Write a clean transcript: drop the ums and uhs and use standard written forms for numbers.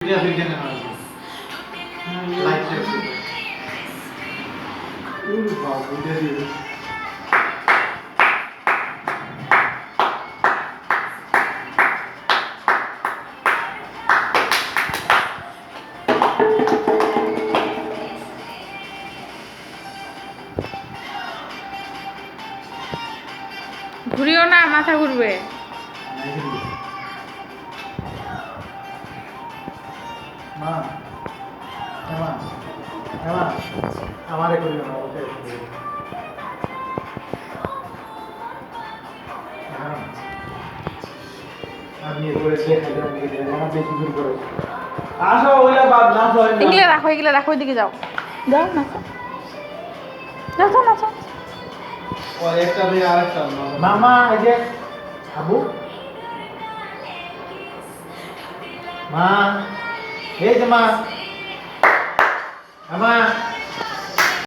এটা বিজ্ঞানে হয় লাইট ওরে বাবা এটা দিয়ে ঘুরিও না, মাথা ঘুরবে। মা মা মা আমারে করিও না ওকে আমি এবারে দেখাই আমি আমার বেশি দূর করে আসো ওইলা বাদ না হয় না এগুলো রাখো ওইদিকে যাও যাও না যাও যাও না যাও। ও একটা দিয়ে আরেকটা মামা এই যে আবু মা এই যে মা আমা